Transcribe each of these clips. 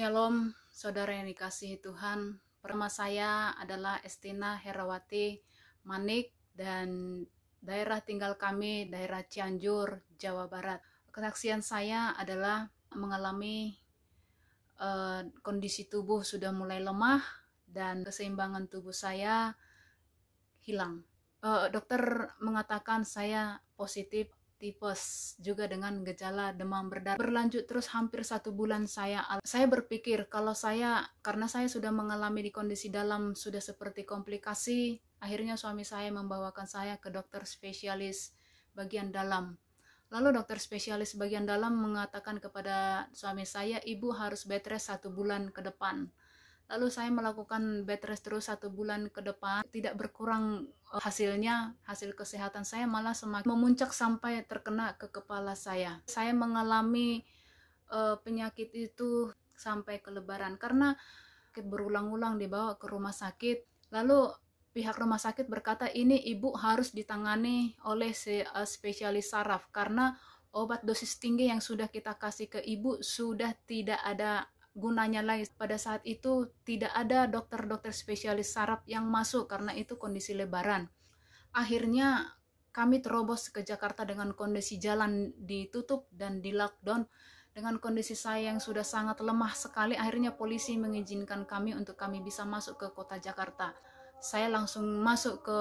Shalom, saudara yang dikasihi Tuhan. Nama saya adalah Estina Herawati Manik dan daerah tinggal kami daerah Cianjur, Jawa Barat. Kesaksian saya adalah mengalami kondisi tubuh sudah mulai lemah dan keseimbangan tubuh saya hilang. Dokter mengatakan saya positif tipes juga dengan gejala demam berdarah. Berlanjut terus hampir 1 bulan saya berpikir kalau karena saya sudah mengalami di kondisi dalam sudah seperti komplikasi, akhirnya suami saya membawakan saya ke dokter spesialis bagian dalam. Lalu dokter spesialis bagian dalam mengatakan kepada suami saya, ibu harus bed rest 1 bulan ke depan. Lalu saya melakukan bed rest terus 1 bulan ke depan, tidak berkurang hasilnya, hasil kesehatan saya malah semakin memuncak sampai terkena ke kepala saya. Saya mengalami penyakit itu sampai ke Lebaran karena berulang-ulang dibawa ke rumah sakit. Lalu pihak rumah sakit berkata ini ibu harus ditangani oleh spesialis saraf karena obat dosis tinggi yang sudah kita kasih ke ibu sudah tidak ada gunanya lagi. Pada saat itu tidak ada dokter-dokter spesialis saraf yang masuk karena itu kondisi Lebaran. Akhirnya kami terobos ke Jakarta dengan kondisi jalan ditutup dan di lockdown. Dengan kondisi saya yang sudah sangat lemah sekali, akhirnya polisi mengizinkan kami untuk kami bisa masuk ke kota Jakarta. Saya langsung masuk ke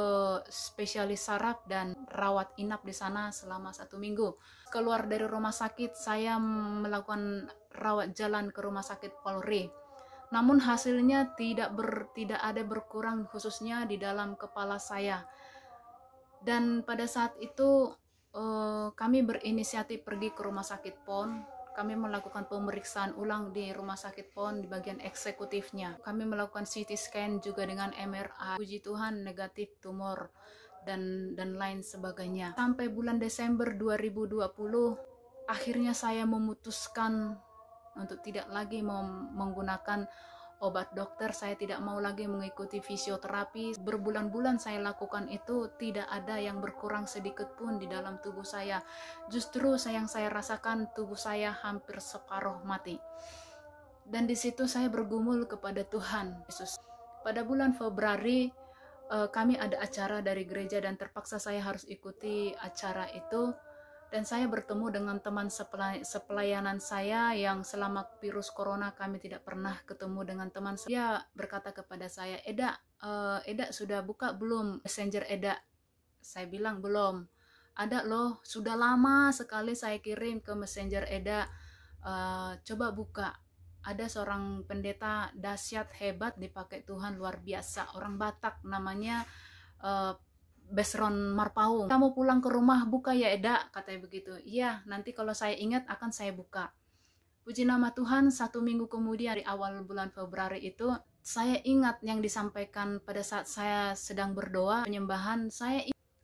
spesialis saraf dan rawat inap di sana selama 1 minggu. Keluar dari rumah sakit, saya melakukan rawat jalan ke rumah sakit Polri. Namun hasilnya tidak ada berkurang khususnya di dalam kepala saya. Dan pada saat itu kami berinisiatif pergi ke rumah sakit PON. Kami melakukan pemeriksaan ulang di rumah sakit PON di bagian eksekutifnya. Kami melakukan CT scan juga dengan MRI. Puji Tuhan negatif tumor dan lain sebagainya. Sampai bulan Desember 2020 akhirnya saya memutuskan untuk tidak lagi menggunakan obat dokter. Saya tidak mau lagi mengikuti fisioterapi. Berbulan-bulan saya lakukan itu, tidak ada yang berkurang sedikit pun di dalam tubuh saya. Justru yang saya rasakan tubuh saya hampir separuh mati. Dan di situ saya bergumul kepada Tuhan Yesus. Pada bulan Februari kami ada acara dari gereja dan terpaksa saya harus ikuti acara itu. Dan saya bertemu dengan teman sepelayanan saya yang selama virus corona kami tidak pernah ketemu dengan teman. Dia berkata kepada saya, Eda sudah buka belum Messenger Eda? Saya bilang belum. Ada loh, sudah lama sekali saya kirim ke Messenger Eda. Coba buka. Ada seorang pendeta dahsyat hebat dipakai Tuhan luar biasa. Orang Batak namanya Besron Marpaung. Kamu pulang ke rumah buka ya Eda, katanya begitu. Iya, nanti kalau saya ingat akan saya buka. Puji nama Tuhan, 1 minggu kemudian di awal bulan Februari itu, saya ingat yang disampaikan pada saat saya sedang berdoa, penyembahan,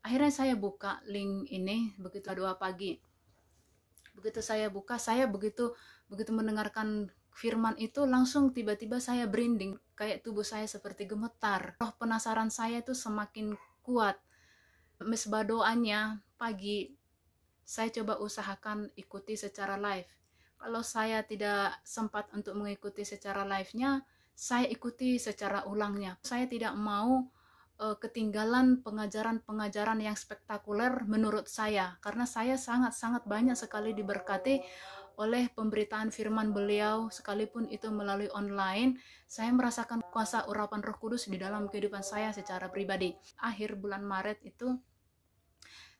akhirnya saya buka link ini, begitu 2 pagi. Begitu saya buka, saya begitu mendengarkan firman itu, langsung tiba-tiba saya berinding, kayak tubuh saya seperti gemetar. Roh penasaran saya itu semakin kuat. Mesbah doanya pagi, saya coba usahakan ikuti secara live. Kalau saya tidak sempat untuk mengikuti secara live-nya, saya ikuti secara ulangnya. Saya tidak mau ketinggalan pengajaran-pengajaran yang spektakuler menurut saya, karena saya sangat-sangat banyak sekali diberkati oleh pemberitaan firman beliau, sekalipun itu melalui online. Saya merasakan kuasa urapan Roh Kudus di dalam kehidupan saya secara pribadi. Akhir bulan Maret itu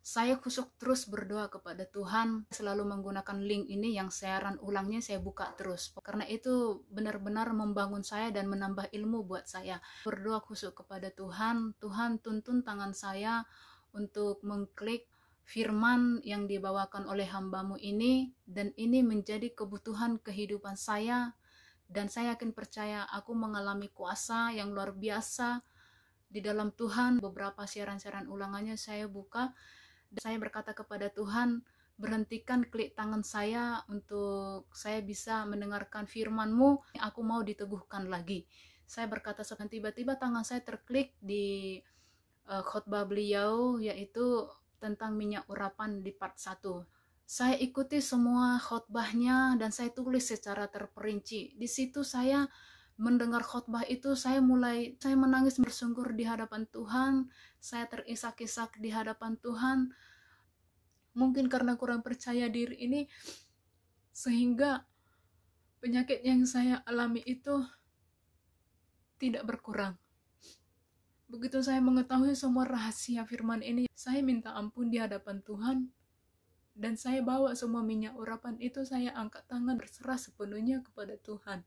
saya khusyuk terus berdoa kepada Tuhan, selalu menggunakan link ini yang siaran ulangnya saya buka terus. Karena itu benar-benar membangun saya dan menambah ilmu buat saya. Berdoa khusyuk kepada Tuhan, Tuhan tuntun tangan saya untuk mengklik firman yang dibawakan oleh hambamu ini, dan ini menjadi kebutuhan kehidupan saya, dan saya yakin percaya aku mengalami kuasa yang luar biasa di dalam Tuhan. Beberapa siaran-siaran ulangannya saya buka. Saya berkata kepada Tuhan, berhentikan klik tangan saya untuk saya bisa mendengarkan firman-Mu. Aku mau diteguhkan lagi. Saya berkata, tiba-tiba tangan saya terklik di khotbah beliau, yaitu tentang minyak urapan di part 1. Saya ikuti semua khotbahnya dan saya tulis secara terperinci. Di situ saya mendengar khotbah itu, saya menangis bersungkur di hadapan Tuhan, saya terisak-isak di hadapan Tuhan. Mungkin karena kurang percaya diri ini, sehingga penyakit yang saya alami itu tidak berkurang. Begitu saya mengetahui semua rahasia firman ini, saya minta ampun di hadapan Tuhan, dan saya bawa semua minyak urapan itu, saya angkat tangan berserah sepenuhnya kepada Tuhan.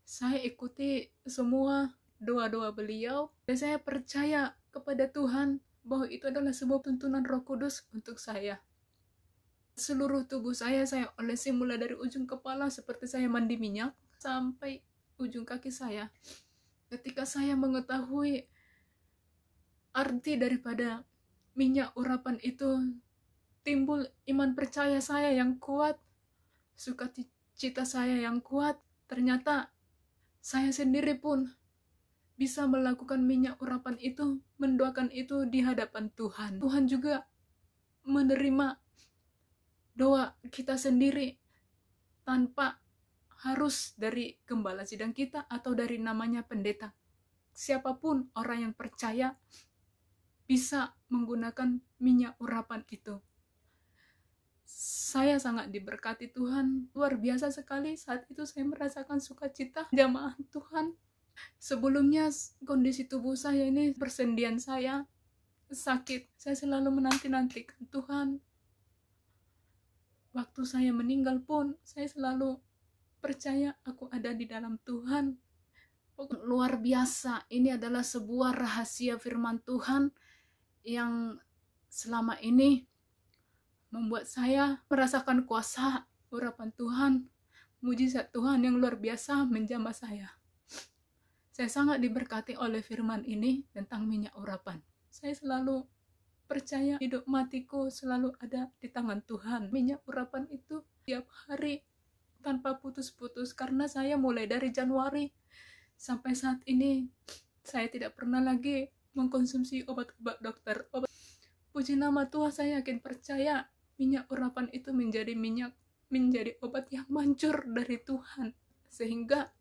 Saya ikuti semua doa-doa beliau, dan saya percaya kepada Tuhan bahwa itu adalah sebuah tuntunan Roh Kudus untuk saya. Seluruh tubuh saya olesi mulai dari ujung kepala seperti saya mandi minyak sampai ujung kaki saya. Ketika saya mengetahui arti daripada minyak urapan itu, timbul iman percaya saya yang kuat, sukacita saya yang kuat. Ternyata saya sendiri pun bisa melakukan minyak urapan itu, mendoakan itu di hadapan Tuhan. Tuhan juga menerima doa kita sendiri tanpa harus dari gembala sidang kita atau dari namanya pendeta. Siapapun orang yang percaya bisa menggunakan minyak urapan itu. Saya sangat diberkati Tuhan, luar biasa sekali. Saat itu saya merasakan sukacita jamaah Tuhan. Sebelumnya kondisi tubuh saya ini, persendian saya sakit. Saya selalu menanti-nantikan Tuhan. Waktu saya meninggal pun saya selalu percaya aku ada di dalam Tuhan. Luar biasa, ini adalah sebuah rahasia firman Tuhan yang selama ini membuat saya merasakan kuasa urapan Tuhan, mujizat Tuhan yang luar biasa menjamah saya. Saya sangat diberkati oleh firman ini tentang minyak urapan. Saya selalu percaya hidup matiku selalu ada di tangan Tuhan. Minyak urapan itu tiap hari tanpa putus-putus, karena saya mulai dari Januari sampai saat ini saya tidak pernah lagi mengkonsumsi obat-obat dokter. Puji nama Tuhan, saya yakin percaya minyak urapan itu menjadi obat yang manjur dari Tuhan, sehingga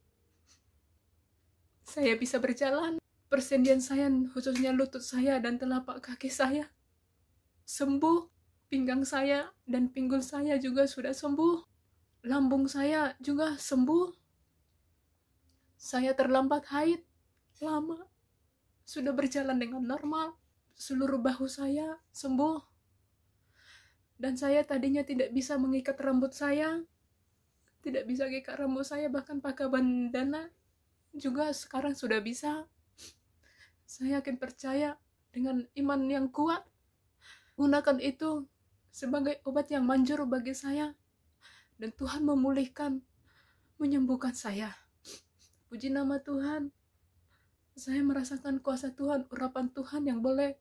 saya bisa berjalan. Persendian saya, khususnya lutut saya dan telapak kaki saya, sembuh. Pinggang saya dan pinggul saya juga sudah sembuh. Lambung saya juga sembuh. Saya terlambat haid lama, sudah berjalan dengan normal. Seluruh bahu saya sembuh. Dan saya tadinya tidak bisa mengikat rambut saya, tidak bisa ikat rambut saya, bahkan pakai bandana juga sekarang sudah bisa. Saya yakin percaya dengan iman yang kuat, gunakan itu sebagai obat yang manjur bagi saya, dan Tuhan memulihkan, menyembuhkan saya. Puji nama Tuhan. Saya merasakan kuasa Tuhan, urapan Tuhan yang boleh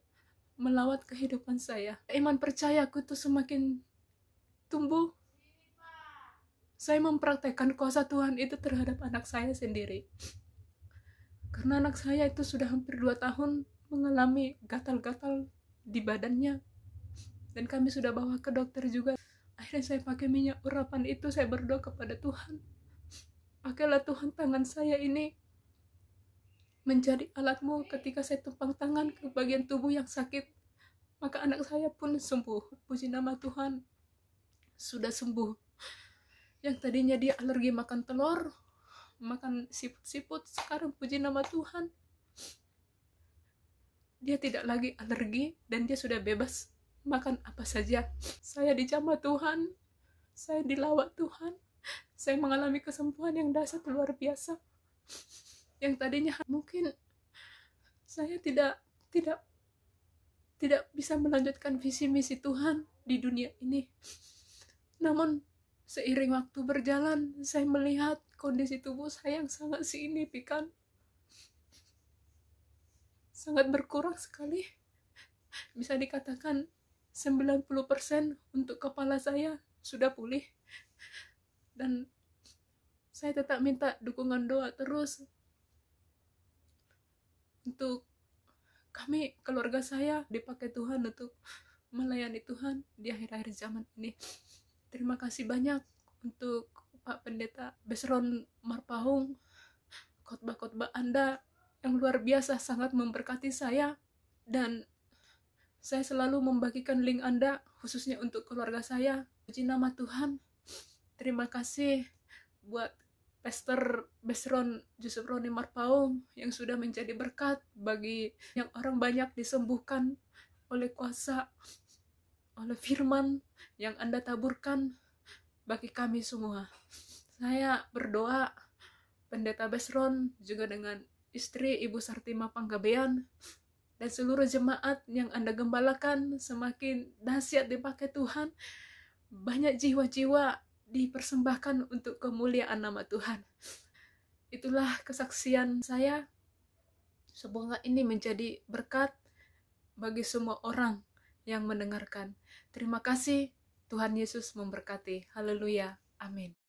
melawat kehidupan saya. Iman percayaku itu semakin tumbuh. Saya mempraktekkan kuasa Tuhan itu terhadap anak saya sendiri. Karena anak saya itu sudah hampir 2 tahun mengalami gatal-gatal di badannya. Dan kami sudah bawa ke dokter juga. Akhirnya saya pakai minyak urapan itu, saya berdoa kepada Tuhan. Pakailah Tuhan tangan saya ini menjadi alatmu ketika saya tumpang tangan ke bagian tubuh yang sakit. Maka anak saya pun sembuh. Puji nama Tuhan, sudah sembuh. Yang tadinya dia alergi makan telur, makan siput-siput, sekarang puji nama Tuhan, dia tidak lagi alergi dan dia sudah bebas makan apa saja. Saya dijamah Tuhan, saya dilawat Tuhan, saya mengalami kesembuhan yang dahsyat luar biasa. Yang tadinya mungkin saya tidak bisa melanjutkan visi misi Tuhan di dunia ini. Namun seiring waktu berjalan, saya melihat kondisi tubuh saya yang sangat signifikan, sangat berkurang sekali. Bisa dikatakan 90% untuk kepala saya sudah pulih. Dan saya tetap minta dukungan doa terus untuk kami, keluarga saya, dipakai Tuhan untuk melayani Tuhan di akhir-akhir zaman ini. Terima kasih banyak untuk Pak Pendeta Besron Marpaung. Khotbah-khotbah Anda yang luar biasa sangat memberkati saya, dan saya selalu membagikan link Anda khususnya untuk keluarga saya. Puji nama Tuhan. Terima kasih buat Pastor Besron Jusufroni Marpaung yang sudah menjadi berkat bagi yang orang banyak disembuhkan oleh kuasa, oleh firman yang Anda taburkan bagi kami semua. Saya berdoa Pendeta Besron juga dengan istri Ibu Sartima Panggabean dan seluruh jemaat yang Anda gembalakan semakin dahsyat dipakai Tuhan. Banyak jiwa-jiwa dipersembahkan untuk kemuliaan nama Tuhan. Itulah kesaksian saya. Semoga ini menjadi berkat bagi semua orang yang mendengarkan. Terima kasih. Tuhan Yesus memberkati. Haleluya. Amin.